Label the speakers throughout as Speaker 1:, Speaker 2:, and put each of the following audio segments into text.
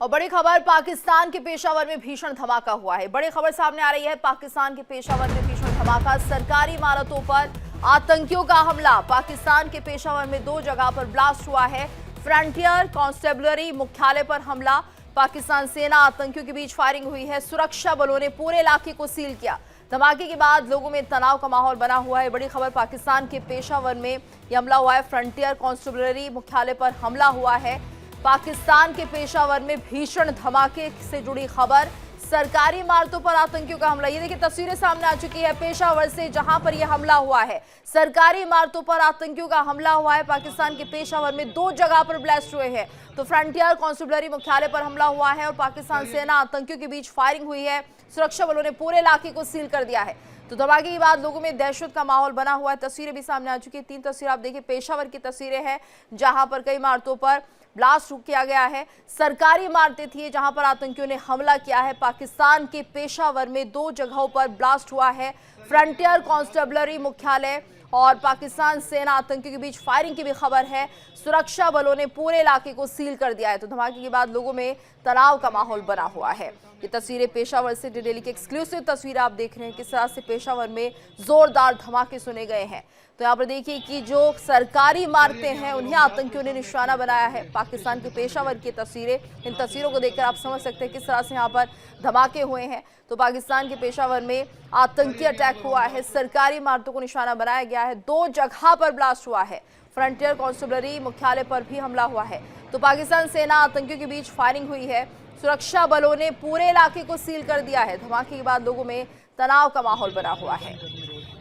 Speaker 1: और बड़ी खबर, पाकिस्तान के पेशावर में भीषण धमाका हुआ है। बड़ी खबर सामने आ रही है, पाकिस्तान के पेशावर में भीषण धमाका, सरकारी इमारतों पर आतंकियों का हमला। पाकिस्तान के पेशावर में 2 जगह पर ब्लास्ट हुआ है। फ्रंटियर कांस्टेबलरी मुख्यालय पर हमला, पाकिस्तान सेना आतंकियों के बीच फायरिंग हुई है। सुरक्षा बलों ने पूरे इलाके को सील किया। धमाके के बाद लोगों में तनाव का माहौल बना हुआ है। बड़ी खबर, पाकिस्तान के पेशावर में यह हमला हुआ है। फ्रंटियर कांस्टेबलरी मुख्यालय पर हमला हुआ है। पाकिस्तान के पेशावर में भीषण धमाके से जुड़ी खबर, सरकारी इमारतों पर आतंकियों का हमला। ये देखिए तस्वीरें सामने आ चुकी है पेशावर से, जहां पर यह हमला हुआ है। सरकारी इमारतों पर आतंकियों का हमला हुआ है। पाकिस्तान के पेशावर में 2 जगह पर ब्लास्ट हुए हैं। तो फ्रंटियर कांस्टेबलरी मुख्यालय पर हमला हुआ है और पाकिस्तान सेना आतंकियों के बीच फायरिंग हुई है। सुरक्षा बलों ने पूरे इलाके को सील कर दिया है। तो धमाके के बाद लोगों में दहशत का माहौल बना हुआ है। तस्वीरें भी सामने आ चुकी है। 3 तस्वीरें आप देखिए, पेशावर की तस्वीरें हैं जहां पर कई इमारतों पर ब्लास्ट किया गया है। सरकारी इमारतें थी जहां पर आतंकियों ने हमला किया है। पाकिस्तान के पेशावर में 2 जगहों पर ब्लास्ट हुआ है। फ्रंटियर कांस्टेबलरी मुख्यालय और पाकिस्तान सेना आतंकियों के बीच फायरिंग की भी खबर है। सुरक्षा बलों ने पूरे इलाके को सील कर दिया है। तो धमाके के बाद लोगों में तनाव का माहौल बना हुआ है। ये तस्वीरें पेशावर से, डेली की एक्सक्लूसिव तस्वीरें आप देख रहे हैं किस तरह से पेशावर में जोरदार धमाके सुने गए हैं। तो यहाँ पर देखिए कि जो सरकारी इमारतें हैं उन्हें आतंकियों ने निशाना बनाया है। पाकिस्तान के पेशावर की तस्वीरें, इन तस्वीरों को देखकर आप समझ सकते हैं किस तरह से यहाँ पर धमाके हुए हैं। तो पाकिस्तान के पेशावर में आतंकी अटैक हुआ है। सरकारी इमारतों को निशाना बनाया गया है। 2 जगह पर ब्लास्ट हुआ है। फ्रंटियर कांस्टेबलरी मुख्यालय पर भी हमला हुआ है। तो पाकिस्तान सेना आतंकियों के बीच फायरिंग हुई है। सुरक्षा बलों ने पूरे इलाके को सील कर दिया है। धमाके के बाद लोगों में तनाव का माहौल बना हुआ है।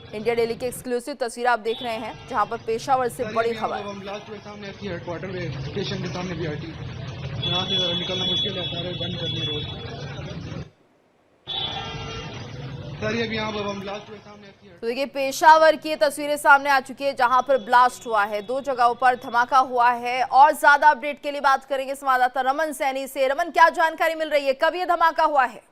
Speaker 1: इंडिया डेली की एक्सक्लूसिव तस्वीर आप देख रहे हैं जहां पर पेशावर से बड़ी खबर। तो देखिए पेशावर की तस्वीरें सामने आ चुकी है जहां पर ब्लास्ट हुआ है। 2 जगहों पर धमाका हुआ है। और ज्यादा अपडेट के लिए बात करेंगे संवाददाता रमन सैनी से। रमन, क्या जानकारी मिल रही है, कब यह धमाका हुआ है?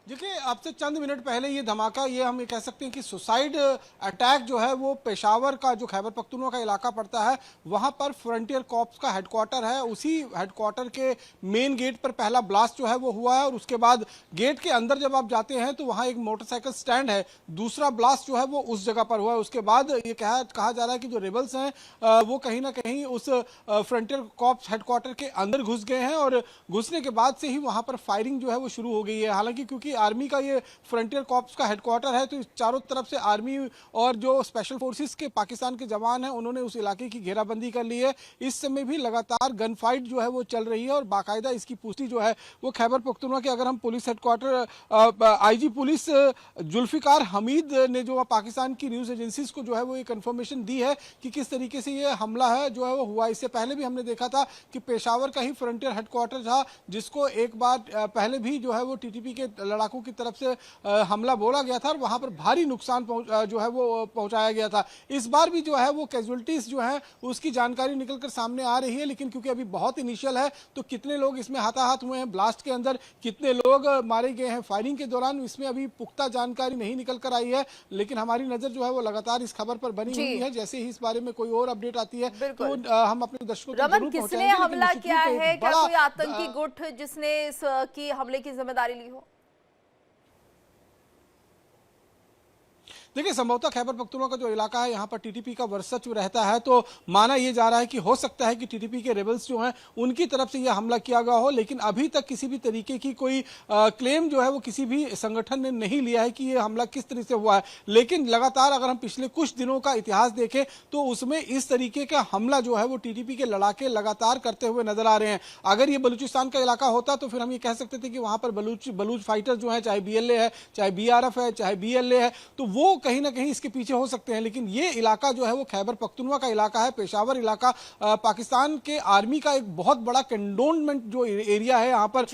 Speaker 2: देखिए, आपसे चंद मिनट पहले ये धमाका, ये हम ये कह सकते हैं कि सुसाइड अटैक जो है वो पेशावर का, जो खैबर पख्तूनख्वा का इलाका पड़ता है, वहां पर फ्रंटियर कॉर्प्स का हेडक्वार्टर है। उसी हेडक्वार्टर के मेन गेट पर पहला ब्लास्ट जो है वो हुआ है। और उसके बाद गेट के अंदर जब आप जाते हैं तो वहां एक मोटरसाइकिल स्टैंड है। दूसरा ब्लास्ट जो है वो उस जगह पर हुआ है। उसके बाद ये कहा जा रहा है कि जो रेबल्स हैं वो कहीं ना कहीं उस फ्रंटियर कॉर्प्स हेडक्वार्टर के अंदर घुस गए हैं। और घुसने के बाद से ही वहां पर फायरिंग जो है वो शुरू हो गई है। हालांकि क्योंकि आर्मी का ये फ्रंटियर कॉर्प्स का हेडक्वार्टर है, तो चारों तरफ से आर्मी और जो स्पेशल फोर्सेस के पाकिस्तान के जवान हैं उन्होंने उस इलाके की घेराबंदी कर ली है। इस समय भी लगातार गन फाइट जो है वो चल रही है और बाकायदा इसकी पुष्टि जो है वो खैबर पख्तूनख्वा के, अगर हम police headquarter IG police Zulfiqar Hameed ने जो पाकिस्तान की न्यूज एजेंसीज को जो है वो ये कंफर्मेशन दी है कि किस तरीके से ये हमला है जो है वो हुआ। इससे पहले भी हमने देखा था कि पेशावर का ही फ्रंटियर हेडक्वार्टर था, जिसको एक बार पहले भी जो है वो टीटीपी के लड़ाकों की तरफ से हमला बोला गया था और वहां पर भारी नुकसान जो है वो पहुंचाया गया था। इस बार भी जो है वो कैजुअलिटीज जो है उसकी जानकारी निकलकर सामने आ रही है। लेकिन क्योंकि अभी बहुत इनिशियल है तो कितने लोग इसमें हाथाहाथ हुए हैं ब्लास्ट के अंदर, कितने लोग मारे गए हैं फायरिंग के दौरान, इसमें अभी पुख्ता जानकारी नहीं निकल कर आई है। लेकिन हमारी नजर जो है वो लगातार इस खबर पर बनी हुई है। जैसे ही इस बारे में कोई और अपडेट आती है तो हम अपने दर्शकों को जरूर पहुंचाएंगे।
Speaker 1: किसने हमला किया है? क्या कोई आतंकी गुट जिसने इसकी हमले की जिम्मेदारी ली हो?
Speaker 2: देखिए, संभवतः खैबर पख्तूनख्वा का जो इलाका है यहाँ पर टीटीपी का वर्चस्व रहता है, तो माना यह जा रहा है कि हो सकता है कि टीटीपी के रेबल्स जो हैं उनकी तरफ से यह हमला किया गया हो। लेकिन अभी तक किसी भी तरीके की कोई क्लेम जो है वो किसी भी संगठन ने नहीं लिया है कि यह हमला किस तरह से हुआ है। लेकिन लगातार अगर हम पिछले कुछ दिनों का इतिहास देखें तो उसमें इस तरीके का हमला जो है वो टीटीपी के लड़ाके लगातार करते हुए नजर आ रहे हैं। अगर ये बलूचिस्तान का इलाका होता तो फिर हम ये कह सकते थे कि वहां पर बलूच फाइटर जो है, चाहे बीएलए है, चाहे बीआरएफ है, चाहे बीएलए है, तो वो कहीं ना कहीं इसके पीछे हो सकते हैं। लेकिन ये इलाका जो है वो खैबर पख्तूनख्वा का इलाका है, पेशावर इलाका, पाकिस्तान के आर्मी का एक बहुत बड़ा कैंटोनमेंट जो एरिया है। यहाँ पर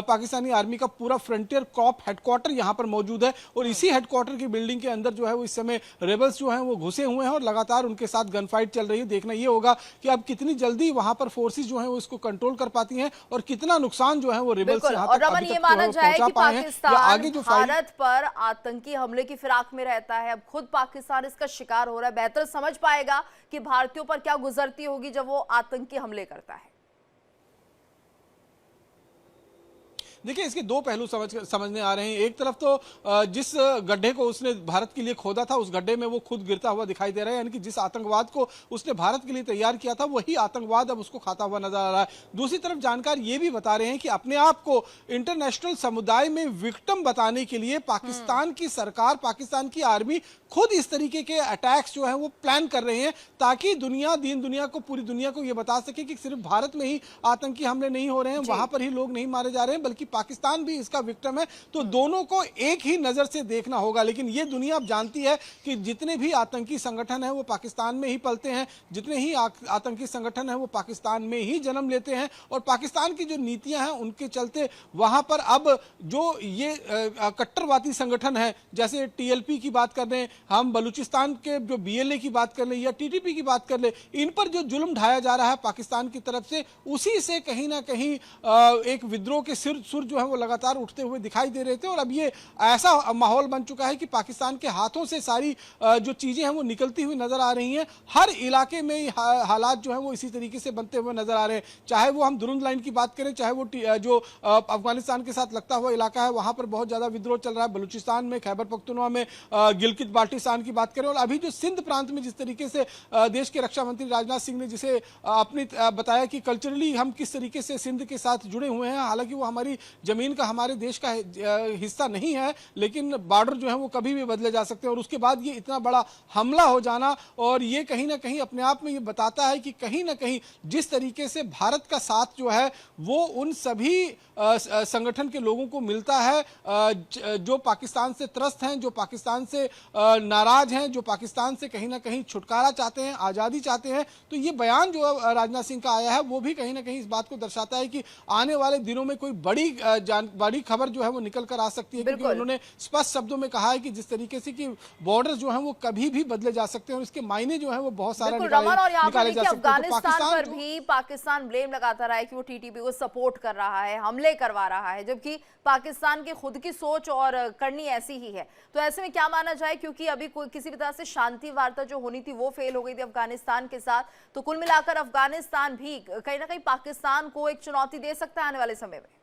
Speaker 2: पाकिस्तानी आर्मी का पूरा फ्रंटियर कॉर्प हेडक्वार्टर यहाँ पर मौजूद है। और इसी हेडक्वार्टर की बिल्डिंग के अंदर जो है वो इस समय रेबल्स जो हैं वो घुसे हुए हैं और लगातार उनके साथ गन फाइट चल रही है। देखना ये होगा कि अब कितनी जल्दी वहां पर फोर्सेस जो है वो इसको कंट्रोल कर पाती हैं और कितना नुकसान जो है वो रेबल्स से
Speaker 1: और रमन, ये माना जाए कि पाकिस्तान भारत पर आतंकी हमले की फिराक में रहता है। अब खुद पाकिस्तान इसका शिकार हो रहा है, बेहतर समझ पाएगा कि भारतीयों पर क्या गुजरती होगी जब वो आतंकी हमले करता है।
Speaker 2: देखिए, इसके दो पहलू समझने आ रहे हैं। एक तरफ तो जिस गड्ढे को उसने भारत के लिए खोदा था, उस गड्ढे में वो खुद गिरता हुआ दिखाई दे रहा है, यानी कि जिस आतंकवाद को उसने भारत के लिए तैयार किया था, वही आतंकवाद अब उसको खाता हुआ नजर आ रहा है। दूसरी तरफ जानकार ये भी बता रहे हैं कि अपने आप को इंटरनेशनल समुदाय में विक्टिम बताने के लिए पाकिस्तान की सरकार, पाकिस्तान की आर्मी खुद इस तरीके के अटैक्स जो है वो प्लान कर रहे हैं, ताकि दीन दुनिया को, पूरी दुनिया को ये बता सके कि सिर्फ भारत में ही आतंकी हमले नहीं हो रहे हैं, वहां पर ही लोग नहीं मारे जा रहे हैं, बल्कि पाकिस्तान भी इसका विक्टिम है। तो दोनों को एक ही नजर से देखना होगा। लेकिन ये दुनिया अब जानती है कि जितने भी आतंकी संगठन हैं वो पाकिस्तान में ही पलते हैं, जितने ही आतंकी संगठन हैं वो पाकिस्तान में ही जन्म लेते हैं, और पाकिस्तान की जो नीतियां हैं उनके चलते वहां पर अब जो ये कट्टरवादी संगठन है, जैसे टीएलपी की बात कर लें हम, बलूचिस्तान के जो बीएलए की बात कर लें या टीटीपी की बात कर लें, इन पर जो जुल्म ढाया जा रहा है पाकिस्तान की तरफ से, उसी से कहीं ना कहीं एक विद्रोह के सुर जो है वो लगातार उठते हुए दिखाई दे रहे थे। और अब ये ऐसा माहौल बन चुका है कि पाकिस्तान के हाथों से सारी जो चीजें हैं वो निकलती हुई नजर आ रही हैं। हर इलाके में हालात जो है वो इसी तरीके से बनते हुए नजर आ रहे हैं, चाहे वो हम दुरुंद लाइन की बात करें, चाहे वो जो अफगानिस्तान के साथ लगता हुआ इलाका है वहां पर बहुत ज्यादा विद्रोह चल रहा है, बलूचिस्तान में, खैबर पख्तूनख्वा में, गिलगित बाल्टिस्तान की बात करें, और अभी जो सिंध प्रांत में जिस तरीके से देश के रक्षा मंत्री राजनाथ सिंह ने जिसे अपनी बताया कि कल्चरली हम किस तरीके से सिंध के साथ जुड़े हुए हैं, हालांकि वो हमारी जमीन का, हमारे देश का हिस्सा नहीं है, लेकिन बॉर्डर जो है वो कभी भी बदले जा सकते हैं। और उसके बाद ये इतना बड़ा हमला हो जाना, और ये कहीं ना कहीं अपने आप में ये बताता है कि कहीं ना कहीं जिस तरीके से भारत का साथ जो है वो उन सभी संगठन के लोगों को मिलता है जो पाकिस्तान से त्रस्त हैं, जो पाकिस्तान से नाराज हैं, जो पाकिस्तान से कहीं ना कहीं छुटकारा चाहते हैं, आजादी चाहते हैं। तो ये बयान जो राजनाथ सिंह का आया है वो भी कहीं ना कहीं इस बात को दर्शाता है कि आने वाले दिनों में कोई बड़ी खबर जो है वो निकल कर आ सकती है, क्योंकि उन्होंने स्पष्ट शब्दों में कहा है कि जिस तरीके से कि बॉर्डर जो है वो कभी भी बदले जा सकते हैं, और इसके मायने जो है वो बहुत सारा निकाले जा सकते हैं।
Speaker 1: अफगानिस्तान पर भी पाकिस्तान ब्लेम लगाता रहा है कि वो टीटीपी को सपोर्ट कर रहा है, हमले करवा रहा है, जबकि पाकिस्तान की खुद की सोच और करनी ऐसी ही है। तो ऐसे में क्या माना जाए, क्योंकि अभी कोई किसी भी तरह से शांति वार्ता जो होनी थी वो फेल हो गई थी अफगानिस्तान के साथ, तो कुल मिलाकर अफगानिस्तान भी कहीं ना कहीं पाकिस्तान को एक चुनौती दे सकता है आने वाले समय में।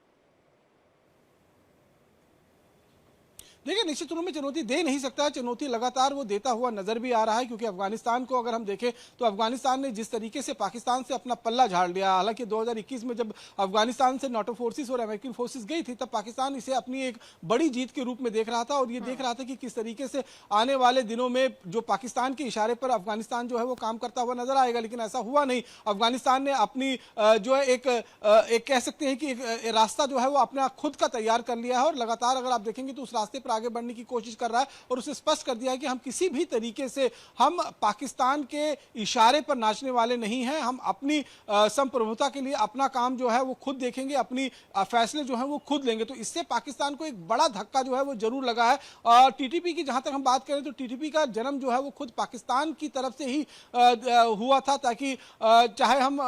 Speaker 2: देखिए, निश्चित रूप में चुनौती दे नहीं सकता, चुनौती लगातार वो देता हुआ नजर भी आ रहा है, क्योंकि अफगानिस्तान को अगर हम देखें तो अफगानिस्तान ने जिस तरीके से पाकिस्तान से अपना पल्ला झाड़ लिया, हालांकि 2021 में जब अफगानिस्तान से नाटो फोर्सेस और अमेरिकन फोर्सेस गई थी तब पाकिस्तान इसे अपनी एक बड़ी जीत के रूप में देख रहा था, और ये देख रहा था कि किस तरीके से आने वाले दिनों में जो पाकिस्तान के इशारे पर अफगानिस्तान जो है वो काम करता हुआ नजर आएगा। लेकिन ऐसा हुआ नहीं। अफगानिस्तान ने अपनी जो है एक कह सकते हैं कि एक रास्ता जो है वो अपना खुद का तैयार कर लिया है, और लगातार अगर आप देखेंगे तो उस रास्ते पर आगे बढ़ने की कोशिश कर रहा है, और उसे स्पष्ट कर दिया है कि हम किसी भी तरीके से हम पाकिस्तान के इशारे पर नाचने वाले नहीं हैं। हम अपनी संप्रभुता के लिए अपना काम जो है वो खुद देखेंगे, अपनी फैसले जो है वो खुद लेंगे। तो इससे पाकिस्तान को एक बड़ा धक्का जो है वो जरूर लगा है। और टीटीपी की जहां तक हम बात करें तो टीटीपी का जन्म जो है वो खुद पाकिस्तान की तरफ से ही हुआ था, ताकि चाहे हम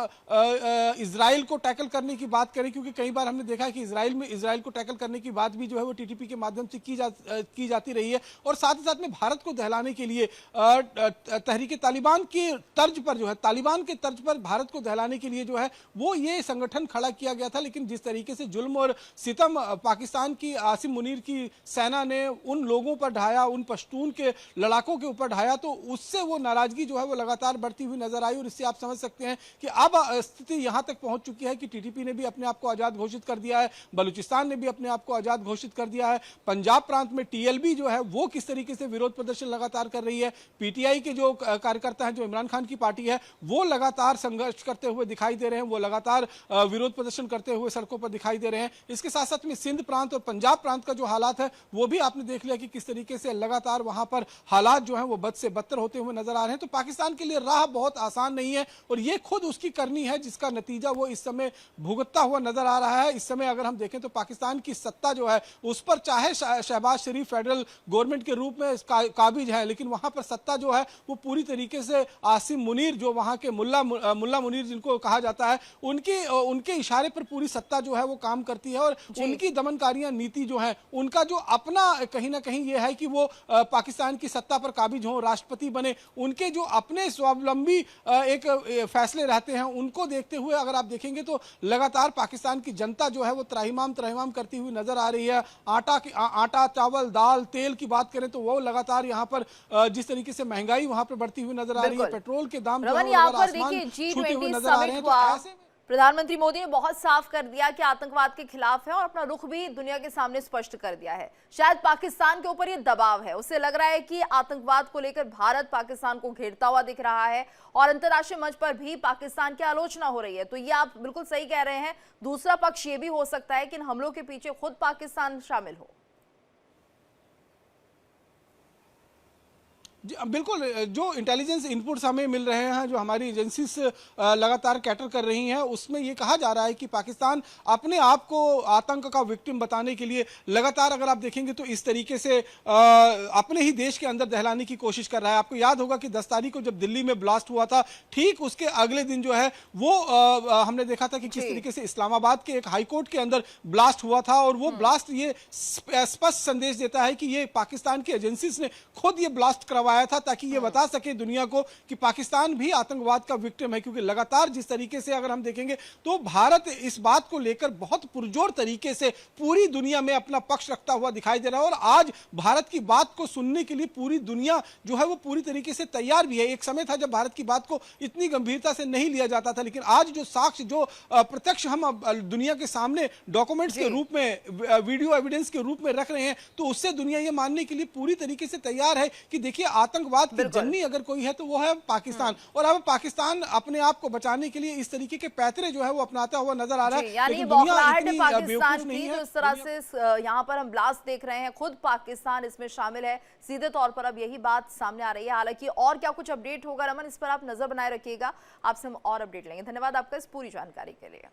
Speaker 2: इजराइल को टैकल करने की बात करें, क्योंकि कई बार हमने देखा है कि इजराइल को टैकल करने की बात भी जो है वो टीटीपी के माध्यम से की जाती रही है, और साथ ही साथ में भारत को दहलाने के लिए तहरीके तालिबान की तर्ज पर जो है, तालिबान के तर्ज पर भारत को दहलाने के लिए जो है वो ये संगठन खड़ा किया गया था। लेकिन जिस तरीके से जुल्म और सितम पाकिस्तान की आसिम मुनीर की सेना ने उन लोगों पर ढाया, उन पश्तून के लड़ाकों के ऊपर ढाया, तो उससे वो नाराजगी जो है वो लगातार बढ़ती हुई नजर आई। और इससे आप समझ सकते हैं कि अब स्थिति यहां तक पहुंच चुकी है कि टीटीपी ने भी अपने आप को आजाद घोषित कर दिया है, बलूचिस्तान ने भी अपने आप को आजाद घोषित कर दिया है, पंजाब प्रांत में टीएलबी जो है वो किस तरीके से विरोध प्रदर्शन लगातार कर रही है, पीटीआई के जो कार्यकर्ता हैं, जो इमरान खान की पार्टी है, वो लगातार संघर्ष करते हुए दिखाई दे रहे हैं, वो लगातार विरोध प्रदर्शन करते हुए सड़कों पर दिखाई दे रहे हैं। इसके साथ साथ में सिंध प्रांत और पंजाब प्रांत का जो हालात है वो भी आपने देख लिया कि किस तरीके से लगातार वहां पर हालात जो है वो बद से बदतर होते हुए नजर आ रहे हैं। तो पाकिस्तान के लिए राह बहुत आसान नहीं है, और ये खुद उसकी करनी है जिसका नतीजा वो इस समय भुगतता हुआ नजर आ रहा है। इस समय अगर हम देखें तो पाकिस्तान की सत्ता जो है उस पर चाहे शहबाज नवाज शरीफ फेडरल गवर्नमेंट के रूप में काबिज है, लेकिन वहां पर सत्ता जो है वो पूरी तरीके से आसिम मुनीर, जो वहां के मुल्ला मुनीर जिनको कहा जाता है, उनके इशारे पर पूरी सत्ता जो है वो काम करती है। और उनकी दमनकारियां नीति जो है, उनका जो अपना कहीं ना कहीं ये है कि वो पाकिस्तान की सत्ता पर काबिज हो, राष्ट्रपति बने, उनके जो अपने स्वावलंबी एक फैसले रहते हैं, उनको देखते हुए अगर आप देखेंगे तो लगातार पाकिस्तान की जनता जो है वो त्राहिमाम करती हुई नजर आ रही है। आटा, चावल, दाल, तेल की बात करें तो वो लगातार यहाँ पर जिस तरीके से महंगाई वहां पर बढ़ती हुई नजर आ रही है, पेट्रोल के दाम जो है आसमान छूते हुए नजर आ रहे हैं। तो ऐसे में
Speaker 1: प्रधानमंत्री मोदी ने बहुत साफ कर दिया कि आतंकवाद के खिलाफ है और अपना रुख भी दुनिया के सामने स्पष्ट कर दिया है। शायद पाकिस्तान के ऊपर ये दबाव है, उसे लग रहा है कि आतंकवाद को लेकर भारत पाकिस्तान को घेरता हुआ दिख रहा है और अंतर्राष्ट्रीय मंच पर भी पाकिस्तान की आलोचना हो रही है। तो ये आप बिल्कुल सही कह रहे हैं। दूसरा पक्ष ये भी हो सकता है कि इन हमलों के पीछे खुद पाकिस्तान शामिल हो।
Speaker 2: बिल्कुल, जो इंटेलिजेंस इनपुट्स हमें मिल रहे हैं, जो हमारी एजेंसीज लगातार कैटर कर रही हैं, उसमें ये कहा जा रहा है कि पाकिस्तान अपने आप को आतंक का विक्टिम बताने के लिए लगातार, अगर आप देखेंगे तो इस तरीके से अपने ही देश के अंदर दहलाने की कोशिश कर रहा है। आपको याद होगा कि 10 तारीख को जब दिल्ली में ब्लास्ट हुआ था, ठीक उसके अगले दिन जो है वो हमने देखा था कि किस तरीके से इस्लामाबाद के एक हाईकोर्ट के अंदर ब्लास्ट हुआ था। और वो ब्लास्ट ये स्पष्ट संदेश देता है कि ये पाकिस्तान की एजेंसीज ने खुद ये ब्लास्ट करवाया था, ताकि ये बता सके दुनिया को कि पाकिस्तान भी आतंकवाद का विक्टिम है। क्योंकि लगातार जिस तरीके से अगर हम देखेंगे तो भारत इस बात को लेकर बहुत पुरजोर तरीके से पूरी दुनिया में अपना पक्ष रखता हुआ दिखाई दे रहा है। और आज भारत की बात को सुनने के लिए पूरी दुनिया जो है वो पूरी तरीके से तैयार भी है। एक समय था जब भारत की बात को इतनी गंभीरता से नहीं लिया जाता था, लेकिन आज जो साक्ष्य, जो प्रत्यक्ष हम दुनिया के सामने डॉक्यूमेंट्स के रूप में, वीडियो एविडेंस के रूप में रख रहे हैं, तो उससे दुनिया ये मानने के लिए पूरी तरीके से तैयार है कि देखिए आतंकवाद की जननी अगर कोई है तो वो है पाकिस्तान। और अब पाकिस्तान अपने आप को बचाने के लिए इस तरीके के पैतरे जो है वो अपनाता हुआ नजर आ रहा है।
Speaker 1: यानी बौखलाहट है पाकिस्तान की, तो इस तरह से यहाँ पर हम ब्लास्ट देख रहे हैं, खुद पाकिस्तान इसमें शामिल है सीधे तौर पर। अब यही बात सामने आ रही है। हालांकि और क्या कुछ अपडेट होगा रमन, इस पर आप नजर बनाए रखिएगा, आपसे हम और अपडेट लेंगे। धन्यवाद आपका इस पूरी जानकारी के लिए।